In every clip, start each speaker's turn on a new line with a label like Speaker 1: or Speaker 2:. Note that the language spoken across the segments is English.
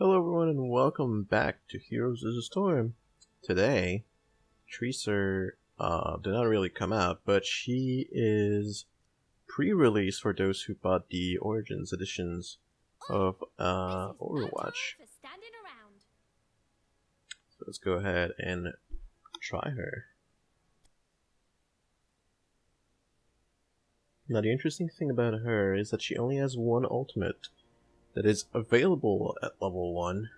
Speaker 1: Hello everyone and welcome back to Heroes of the Storm. Today, TRACER did not really come out, but she is pre-release for those who bought the Origins editions of Overwatch. So let's go ahead and try her. Now the interesting thing about her is that she only has one ultimate that is available at level 1,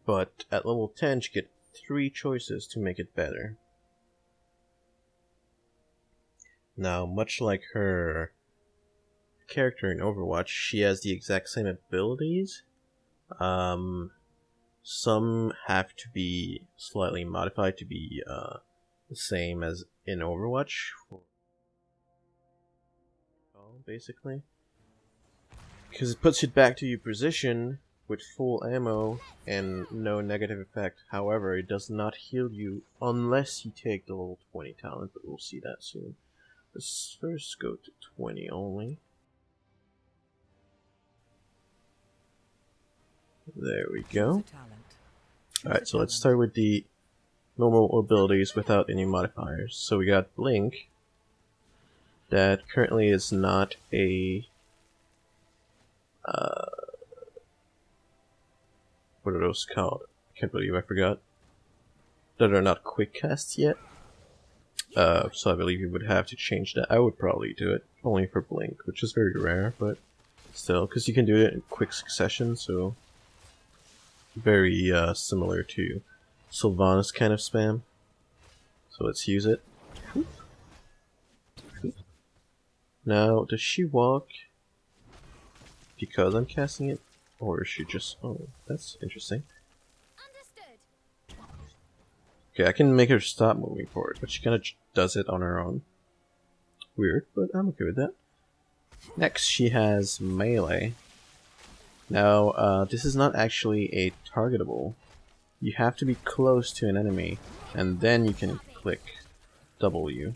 Speaker 1: but at level 10 she gets 3 choices to make it better. Now, much like her character in Overwatch, she has the exact same abilities. Some have to be slightly modified to be the same as in Overwatch, basically. Because it puts you back to your position with full ammo and no negative effect. However, it does not heal you unless you take the level 20 talent, but we'll see that soon. Let's first go to 20 only. There we go. Alright, so let's start with the normal abilities without any modifiers. So we got Blink, that currently is not a... what are those called? I can't believe I forgot. That are not quick casts yet. So I believe you would have to change that. I would probably do it only for Blink, which is very rare, but still, because you can do it in quick succession, so very similar to Sylvanas kind of spam. So let's use it. Now, does she walk because I'm casting it? Or is she just... oh, that's interesting. Okay, I can make her stop moving forward, but she kind of does it on her own. Weird, but I'm okay with that. Next, she has melee. Now, this is not actually a targetable. You have to be close to an enemy, and then you can click W.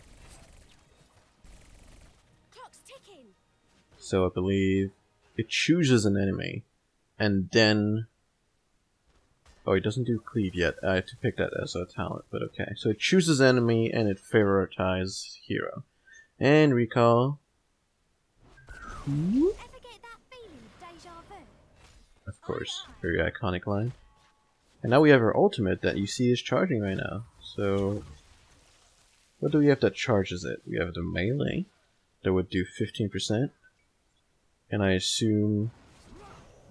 Speaker 1: So I believe it chooses an enemy, and then... oh, it doesn't do cleave yet. I have to pick that as a talent, but okay. So it chooses enemy, and it prioritizes hero. And recall. Of course, very iconic line. And now we have our ultimate that you see is charging right now. So, what do we have that charges it? We have the melee that would do 15%. And I assume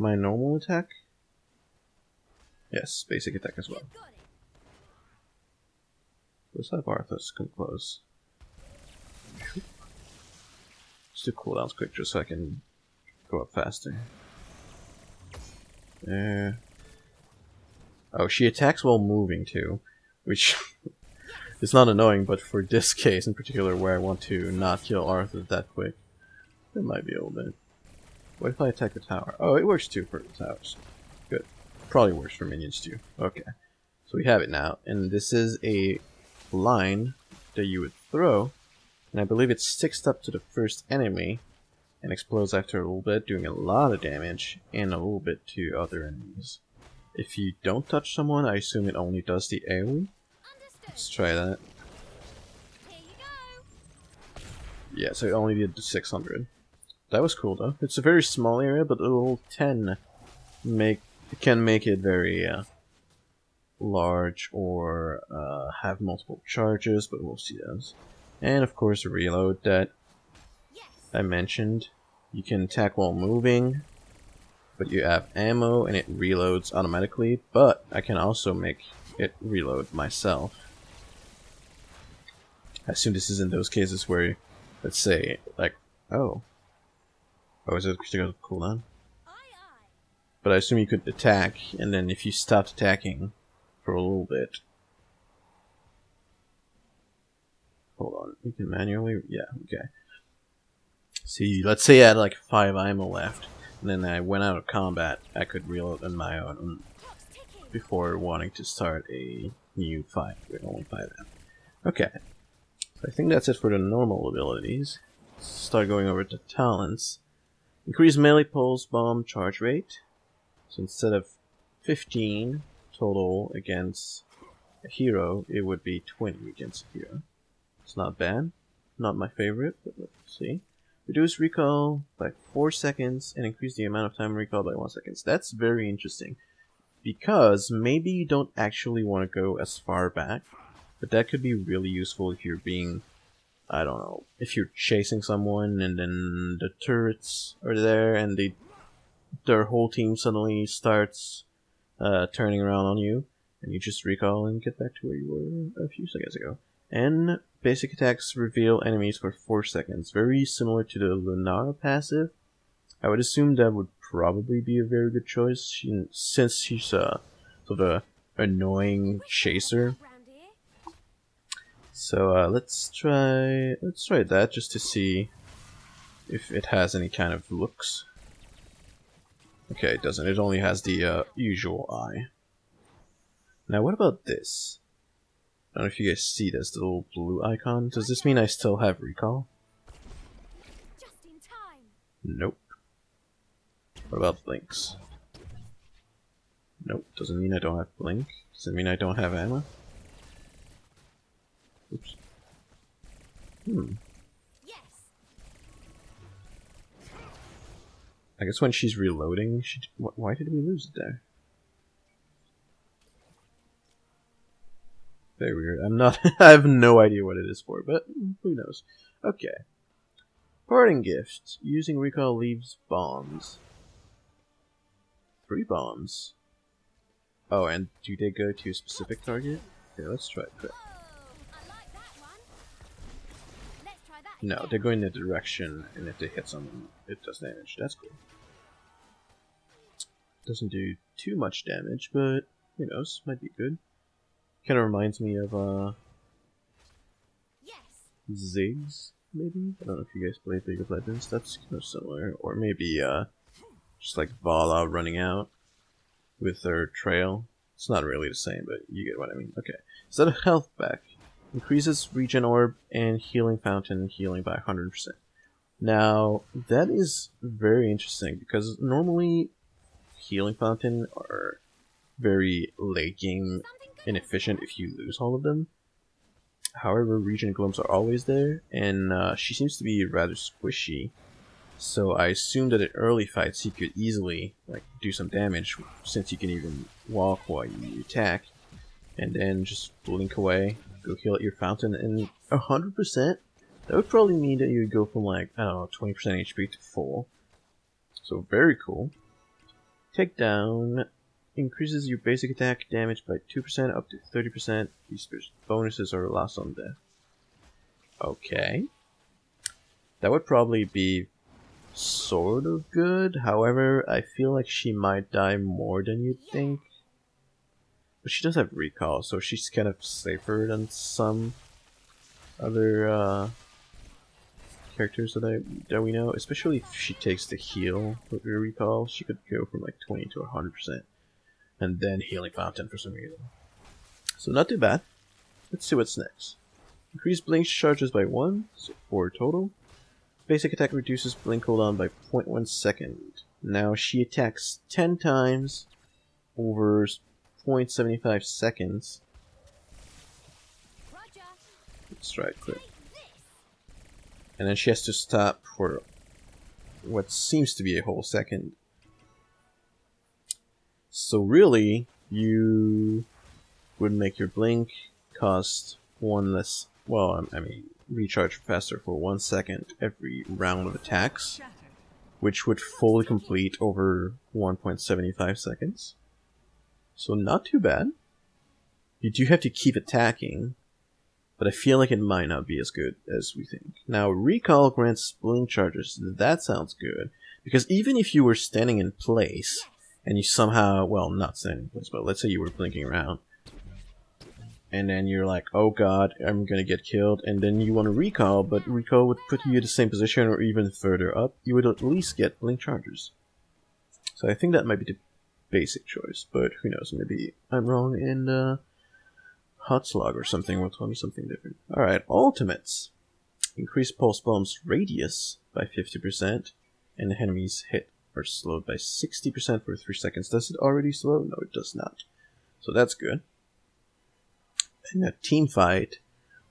Speaker 1: my normal attack? Yes, basic attack as well. Let's have Arthas come close. Let's do cooldowns quick just so I can go up faster. There. Oh, she attacks while moving too, which is not annoying, but for this case in particular where I want to not kill Arthas that quick, it might be a little bit. What if I attack the tower? Oh, it works too for the towers. Good. Probably works for minions too. Okay. So we have it now, and this is a line that you would throw, and I believe it sticks up to the first enemy and explodes after a little bit, doing a lot of damage, and a little bit to other enemies. If you don't touch someone, I assume it only does the AoE. Let's try that. Yeah, so it only did the 600. That was cool though. It's a very small area, but a little 10 can make it very large or have multiple charges, but we'll see those. And of course, reload that I mentioned. You can attack while moving, but you have ammo and it reloads automatically, but I can also make it reload myself. I assume this is in those cases where, let's say, like, oh, is it because of cooldown? But I assume you could attack, and then if you stopped attacking for a little bit... hold on, you can manually... yeah, okay. See, let's say I had like 5 ammo left, and then I went out of combat, I could reload on my own before wanting to start a new fight with only 5 ammo. Okay, so I think that's it for the normal abilities. Let's start going over to talents. Increase melee pulse bomb charge rate. So instead of 15 total against a hero, it would be 20 against a hero. It's not bad. Not my favorite, but let's see. Reduce recall by 4 seconds and increase the amount of time recall by 1 second. That's very interesting. Because maybe you don't actually want to go as far back, but that could be really useful if you're being, I don't know, if you're chasing someone and then the turrets are there and their whole team suddenly starts turning around on you, and you just recall and get back to where you were a few seconds ago. And basic attacks reveal enemies for 4 seconds, very similar to the Lunara passive. I would assume that would probably be a very good choice, since she's a sort of annoying chaser. So let's try that just to see if it has any kind of looks. Okay, it doesn't. It only has the usual eye. Now, what about this? I don't know if you guys see this, the little blue icon. Does this mean I still have recall? Nope. What about blinks? Nope. Doesn't mean I don't have blink. Does it mean I don't have ammo? Oops. I guess when she's reloading, why did we lose it there? Very weird. I'm not. I have no idea what it is for, but who knows? Okay. Parting gift. Using recall leaves bombs. 3 bombs. Oh, and do they go to a specific target? Okay, let's try it quick. No, they go in a direction, and if they hit someone, it does damage. That's cool. Doesn't do too much damage, but who knows? Might be good. Kind of reminds me of Ziggs, maybe? I don't know if you guys play League of Legends. That's kind of similar. Or maybe just like Vala running out with their trail. It's not really the same, but you get what I mean. Okay. Set a health back. Increases regen orb and healing fountain healing by 100%. Now, that is very interesting because normally healing fountain are very late game inefficient if you lose all of them. However, regen glimpse are always there, and she seems to be rather squishy. So I assume that in early fights you could easily do some damage, since you can even walk while you attack, and then just blink away, go heal at your fountain, and 100%. That would probably mean that you would go from I don't know, 20% HP to full. So very cool. Takedown increases your basic attack damage by 2% up to 30%. These bonuses are lost on death. Okay. That would probably be sort of good. However, I feel like she might die more than you'd think. But she does have recall, so she's kind of safer than some other characters that we know. Especially if she takes the heal with her recall, she could go from 20 to 100%. And then healing fountain for some reason. So not too bad. Let's see what's next. Increase blink charges by 1, so 4 total. Basic attack reduces blink cooldown by 0.1 second. Now she attacks 10 times over 0.75 seconds. Let's try it quick. And then she has to stop for what seems to be a whole second. So really, you would make your blink cost 1 less, well, I mean, recharge faster for 1 second every round of attacks, which would fully complete over 1.75 seconds. So not too bad. You do have to keep attacking, but I feel like it might not be as good as we think. Now, recall grants blink charges. That sounds good, because even if you were standing in place, and you somehow, well, not standing in place, but let's say you were blinking around, and then you're like, oh god, I'm gonna get killed, and then you want to recall, but recall would put you in the same position or even further up, you would at least get blink charges. So I think that might be the basic choice, but who knows, maybe I'm wrong, and Hot Slog or something will tell me something different. Alright, ultimates. Increase pulse bomb's radius by 50%, and the enemies hit are slowed by 60% for 3 seconds. Does it already slow? No, it does not. So that's good. In a team fight,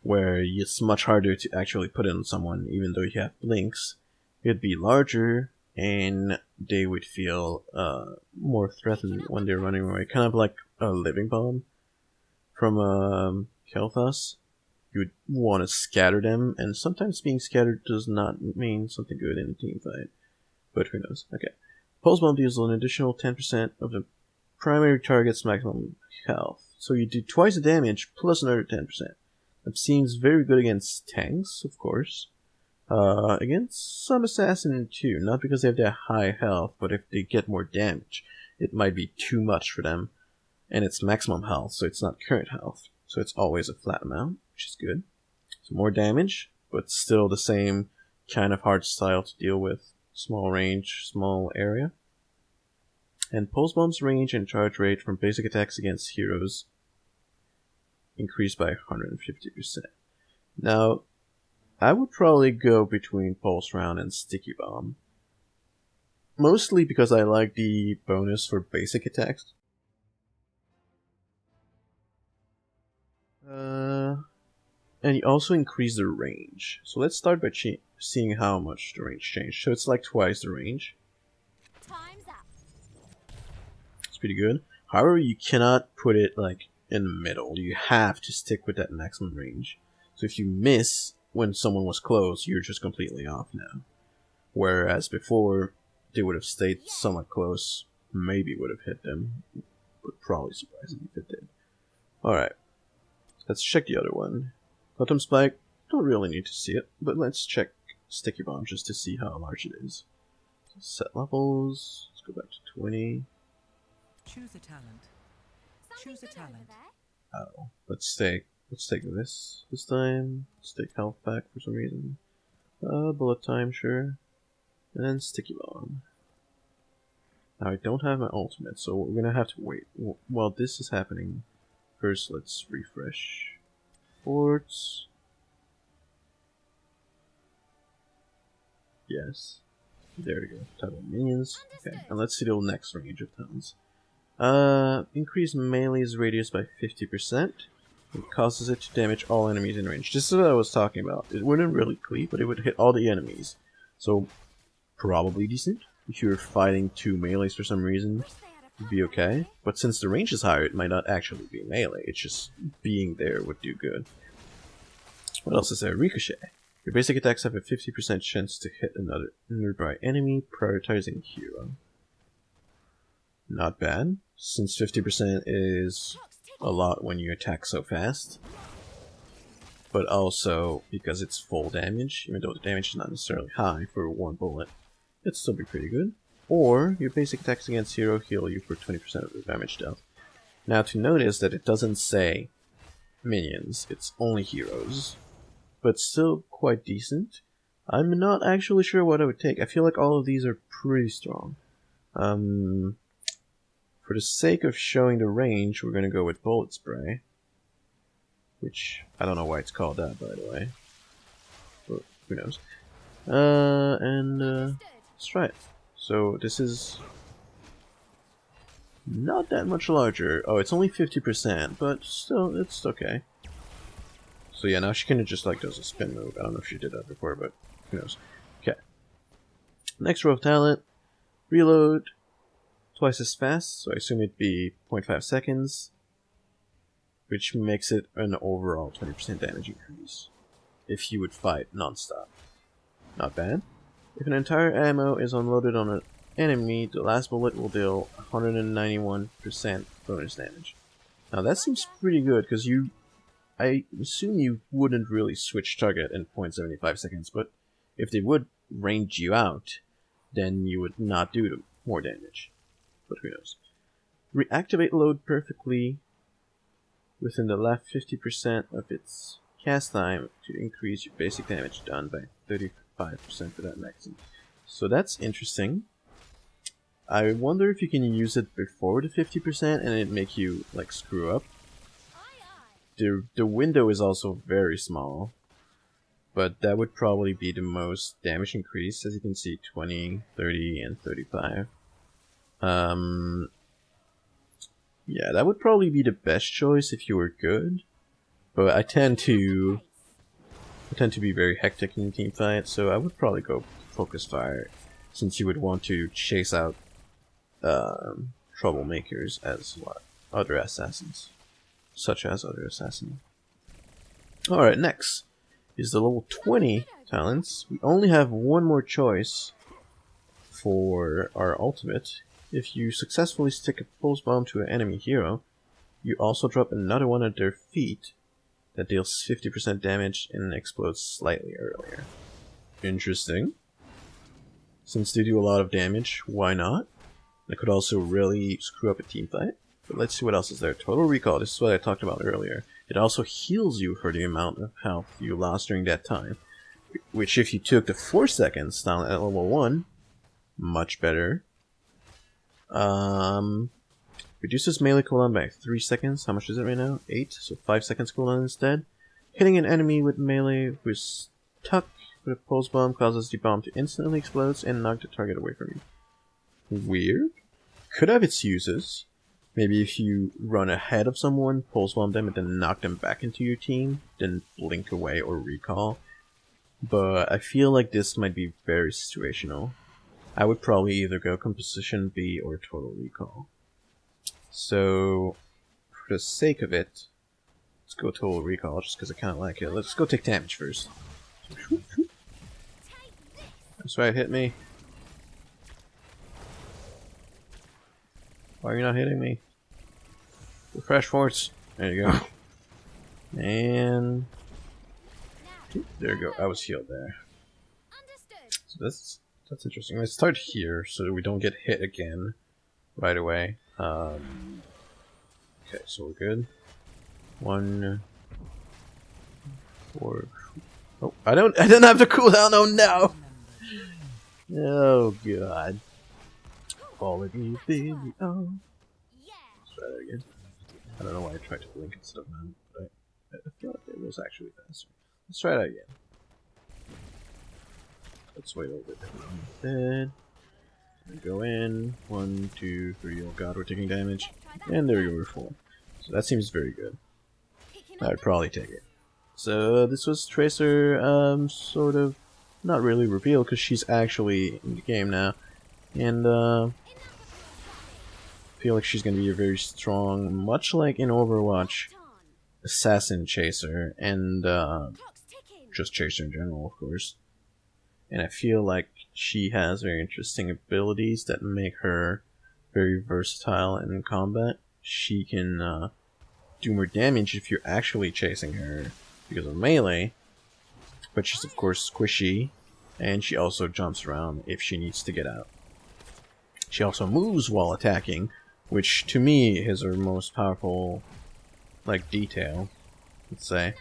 Speaker 1: where it's much harder to actually put in someone, even though you have blinks, it'd be larger, and they would feel more threatened when they're running away. Kind of like a living bomb from Kel'Thas. You would want to scatter them, and sometimes being scattered does not mean something good in a team fight. But who knows? Okay. Pulse Bomb deals an additional 10% of the primary target's maximum health. So you do twice the damage plus another 10%. That seems very good against tanks, of course. Against some assassins too. Not because they have that high health, but if they get more damage, it might be too much for them. And it's maximum health, so it's not current health. So it's always a flat amount, which is good. So more damage, but still the same kind of hard style to deal with. Small range, small area. And Pulse Bomb's range and charge rate from basic attacks against heroes increased by 150%. Now, I would probably go between Pulse Round and Sticky Bomb. Mostly because I like the bonus for basic attacks. And you also increase the range. So let's start by seeing how much the range changed. So it's like twice the range.
Speaker 2: Time's up.
Speaker 1: It's pretty good. However, you cannot put it like in the middle. You have to stick with that maximum range. So if you miss when someone was close, you're just completely off now. Whereas before, they would have stayed somewhat close. Maybe would have hit them. But probably surprising if it did. Alright. Let's check the other one. Quantum Spike, don't really need to see it, but let's check Sticky Bomb just to see how large it is. So set levels, let's go back to 20.
Speaker 3: Choose a talent. Choose a talent.
Speaker 1: Oh, let's take this time. Let's take health back for some reason. Bullet time, sure. And then Sticky Bomb. Now I don't have my ultimate, so we're gonna have to wait. While this is happening, first let's refresh. Forts. Yes. There we go. Type of minions. Okay, and let's see the next range of talents. Increase melee's radius by 50%. It causes it to damage all enemies in range. This is what I was talking about. It wouldn't really cleave, but it would hit all the enemies. So, probably decent. If you're fighting two melees for some reason, it'd be okay. But since the range is higher, it might not actually be melee. It's just being there would do good. What else is there? Ricochet. Your basic attacks have a 50% chance to hit another nearby enemy, prioritizing hero. Not bad, since 50% is a lot when you attack so fast. But also, because it's full damage, even though the damage is not necessarily high for one bullet, it'd still be pretty good. Or, your basic attacks against hero heal you for 20% of the damage dealt. Now to notice that it doesn't say minions, it's only heroes. But still quite decent. I'm not actually sure what I would take. I feel like all of these are pretty strong. For the sake of showing the range, we're going to go with Bullet Spray. Which, I don't know why it's called that, by the way. But who knows. Let's try it. So, this is not that much larger. Oh, it's only 50%, but still, it's okay. So yeah, now she kind of just like does a spin move. I don't know if she did that before, but who knows. Okay. Next row of talent. Reload. Twice as fast, so I assume it'd be 0.5 seconds. Which makes it an overall 20% damage increase. If you would fight non-stop. Not bad. If an entire ammo is unloaded on an enemy, the last bullet will deal 191% bonus damage. Now that seems pretty good, because I assume you wouldn't really switch target in 0.75 seconds, but if they would range you out, then you would not do more damage. But who knows. Reactivate load perfectly within the left 50% of its cast time to increase your basic damage done by 35% for that maximum. So that's interesting. I wonder if you can use it before the 50% and it make you like screw up. The window is also very small. but that would probably be the most damage increase, as you can see, 20, 30, and 35. Yeah, that would probably be the best choice if you were good, but I tend to be very hectic in team fight, so I would probably go focus fire, since you would want to chase out troublemakers as other assassins, such as other assassins. Alright, next is the level 20 talents. We only have one more choice for our ultimate. If you successfully stick a pulse bomb to an enemy hero, you also drop another one at their feet that deals 50% damage and explodes slightly earlier. Interesting. Since they do a lot of damage, why not? It could also really screw up a team fight. But let's see what else is there. Total Recall, this is what I talked about earlier. It also heals you for the amount of health you lost during that time. Which if you took the 4 seconds down at level 1, much better. Reduces melee cooldown by 3 seconds. How much is it right now? 8, so 5 seconds cooldown instead. Hitting an enemy with melee who is stuck with a pulse bomb causes the bomb to instantly explode and knock the target away from you. Weird. Could have its uses. Maybe if you run ahead of someone, pulse bomb them, and then knock them back into your team, then blink away or recall. But I feel like this might be very situational. I would probably either go Composition B or Total Recall. So, for the sake of it, let's go Total Recall just because I kind of like it. Let's go take damage first. That's right, hit me. Why are you not hitting me? Refresh force. There you go. And there you go. I was healed there. So that's interesting. Let's start here so that we don't get hit again right away. Okay, so we're good. 1, 4. Oh, I didn't have the cooldown. Oh no! Oh god. Quality video. Let's try that again. I don't know why I tried to blink instead of now, but I feel like it was actually faster. Let's try that again. Let's wait a little bit. Then go in. 1, 2, 3. Oh god, we're taking damage. And there we go, we're full. So that seems very good. I'd probably take it. So this was Tracer, sort of not really revealed because she's actually in the game now. And I feel like she's going to be a very strong, much like in Overwatch, assassin chaser, and just chaser in general, of course. And I feel like she has very interesting abilities that make her very versatile in combat. She can do more damage if you're actually chasing her because of melee, but she's of course squishy, and she also jumps around if she needs to get out. She also moves while attacking, which to me is her most powerful, like, detail, let's say.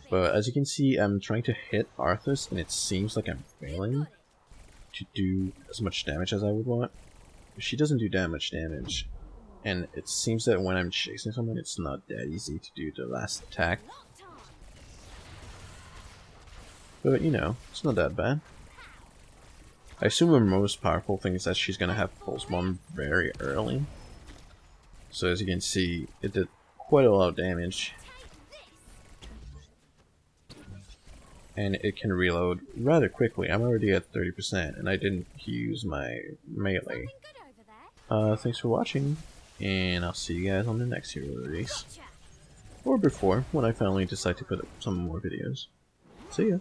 Speaker 1: But as you can see, I'm trying to hit Arthas, and it seems like I'm failing to do as much damage as I would want. She doesn't do that much damage, and it seems that when I'm chasing someone, it's not that easy to do the last attack. But, you know, it's not that bad. I assume her most powerful thing is that she's gonna have Pulse Bomb very early. So as you can see, it did quite a lot of damage. And it can reload rather quickly. I'm already at 30%, and I didn't use my melee. Thanks for watching, and I'll see you guys on the next hero release. Or before, when I finally decide to put up some more videos. See ya!